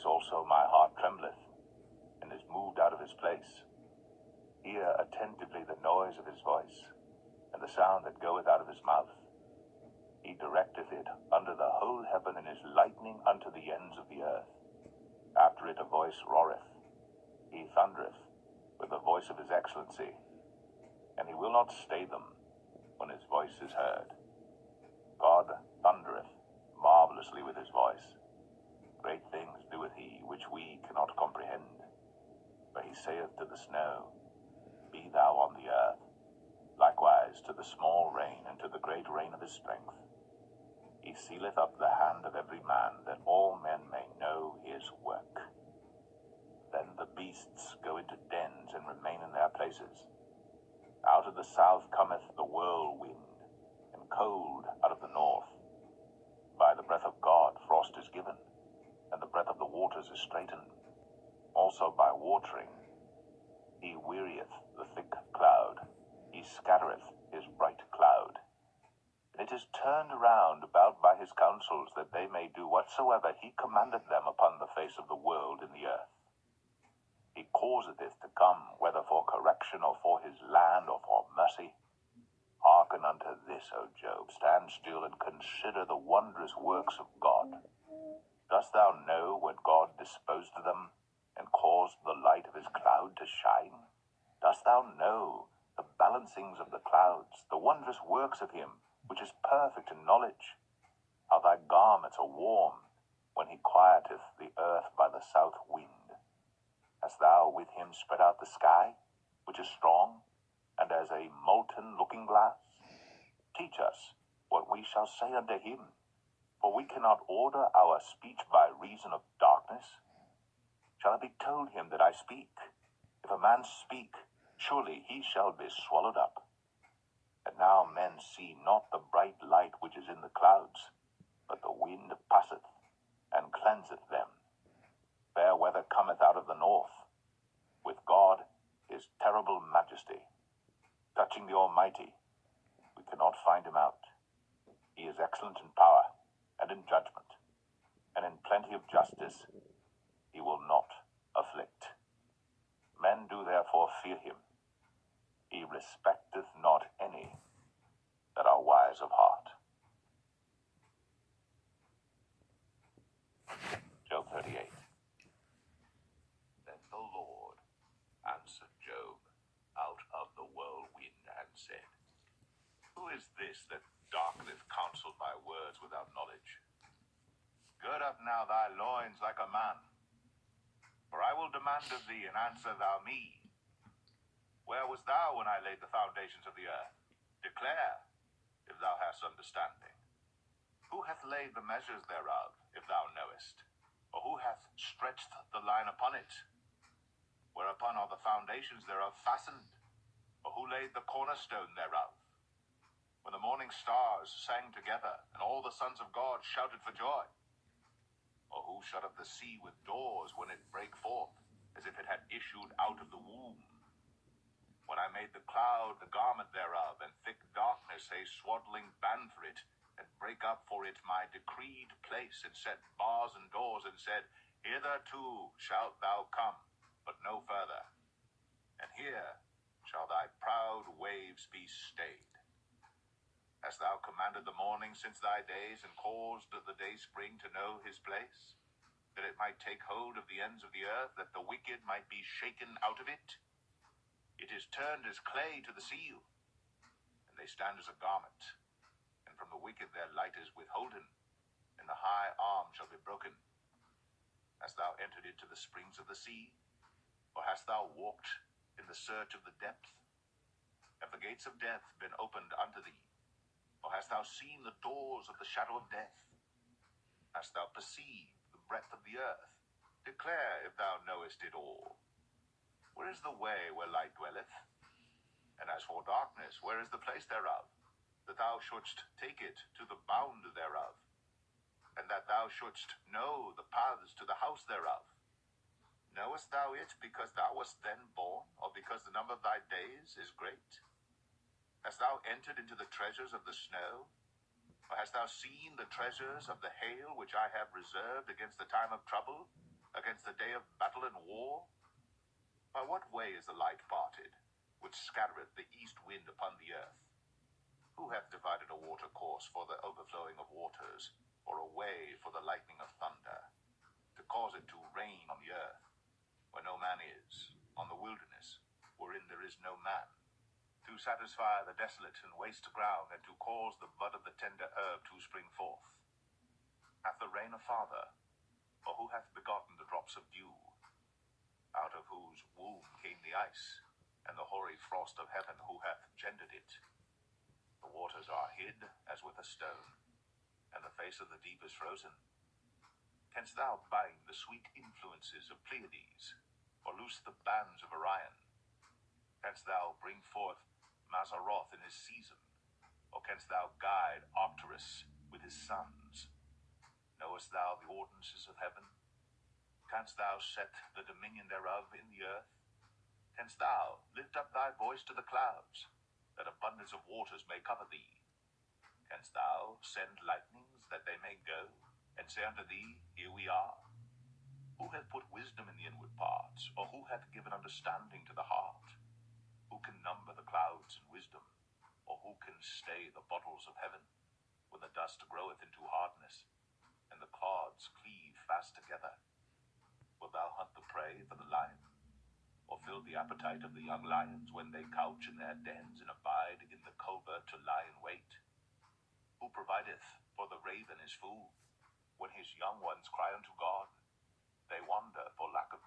Likewise also my heart trembleth, and is moved out of his place. Hear attentively the noise of his voice, and the sound that goeth out of his mouth. He directeth it under the whole heaven, and is lightning unto the ends of the earth. After it a voice roareth. He thundereth with the voice of his excellency, and he will not stay them when his voice is heard. God thundereth marvelously with his voice. Great things doeth he, which we cannot comprehend. For he saith to the snow, Be thou on the earth, likewise to the small rain, and to the great rain of his strength. He sealeth up the hand of every man, that all men may know his work. Then the beasts go into dens, and remain in their places. Out of the south cometh the whirlwind, and cold out of the north. By the breath of God frost is given, and the breath of the waters is straitened. Also by watering he wearieth the thick cloud, he scattereth his bright cloud. And it is turned around about by his counsels, that they may do whatsoever he commandeth them upon the face of the world in the earth. He causeth it to come, whether for correction, or for his land, or for mercy. Hearken unto this, O Job, stand still and consider the wondrous works of God. Dost thou know when God disposed them, and caused the light of his cloud to shine? Dost thou know the balancings of the clouds, the wondrous works of him, which is perfect in knowledge? How thy garments are warm, when he quieteth the earth by the south wind. Hast thou with him spread out the sky, which is strong, and as a molten looking glass? Teach us what we shall say unto him, for we cannot order our speech by reason of darkness. Shall it be told him that I speak? If a man speak, surely he shall be swallowed up. And now men see not the bright light which is in the clouds, but the wind passeth, and cleanseth them. Fair weather cometh out of the north, with God his terrible majesty. Touching the Almighty, we cannot find him out. He is excellent in power, and in judgment, and in plenty of justice. He will not afflict. Men do therefore fear him. He respecteth not any that are wise of heart. Job 38. Then the Lord answered Job out of the whirlwind, and said, Who is this that darkeneth counsel by words without knowledge? Gird up now thy loins like a man, for I will demand of thee, and answer thou me. Where wast thou when I laid the foundations of the earth? Declare, if thou hast understanding. Who hath laid the measures thereof, if thou knowest? Or who hath stretched the line upon it? Whereupon are the foundations thereof fastened? Or who laid the cornerstone thereof? When the morning stars sang together, and all the sons of God shouted for joy? Or who shut up the sea with doors when it brake forth, as if it had issued out of the womb? When I made the cloud the garment thereof, and thick darkness a swaddling band for it, and brake up for it my decreed place, and set bars and doors, and said, Hitherto shalt thou come, but no further, and here shall thy proud waves be stayed. Hast thou commanded the morning since thy days, and caused the day spring to know his place, that it might take hold of the ends of the earth, that the wicked might be shaken out of it? It is turned as clay to the seal, and they stand as a garment. And from the wicked their light is withholden, and the high arm shall be broken. Hast thou entered into the springs of the sea? Or hast thou walked in the search of the depth? Have the gates of death been opened unto thee? Or hast thou seen the doors of the shadow of death? Hast thou perceived the breadth of the earth? Declare, if thou knowest it all. Where is the way where light dwelleth? And as for darkness, where is the place thereof? That thou shouldst take it to the bound thereof, and that thou shouldst know the paths to the house thereof. Knowest thou it because thou wast then born, or because the number of thy days is great? Hast thou entered into the treasures of the snow? Or hast thou seen the treasures of the hail, which I have reserved against the time of trouble? against the day of battle and war? By what way is the light parted, which scattereth the east wind upon the earth? Who hath divided a water course for the overflowing of waters, or a way for the lightning of thunder, to cause it to rain on the earth, where no man is, on the wilderness, wherein there is no man, to satisfy the desolate and waste ground, and to cause the bud of the tender herb to spring forth? Hath the rain a father, or who hath begotten the drops of dew, out of whose womb came the ice, and the hoary frost of heaven, who hath gendered it? The waters are hid as with a stone, and the face of the deep is frozen. Canst thou bind the sweet influences of Pleiades, or loose the bands of Orion? Canst thou bring forth Mazzaroth in his season, or canst thou guide Arcturus with his sons? Knowest thou the ordinances of heaven? Canst thou set the dominion thereof in the earth? Canst thou lift up thy voice to the clouds, that abundance of waters may cover thee? Canst thou send lightnings that they may go, and say unto thee, Here we are? Who hath put wisdom in the inward parts, or who hath given understanding to the heart? Who can number the clouds in wisdom, or who can stay the bottles of heaven, when the dust groweth into hardness, and the clods cleave fast together? Wilt thou hunt the prey for the lion, or fill the appetite of the young lions when they couch in their dens and abide in the covert to lie in wait? Who provideth for the raven his food, when his young ones cry unto God? They wander for lack of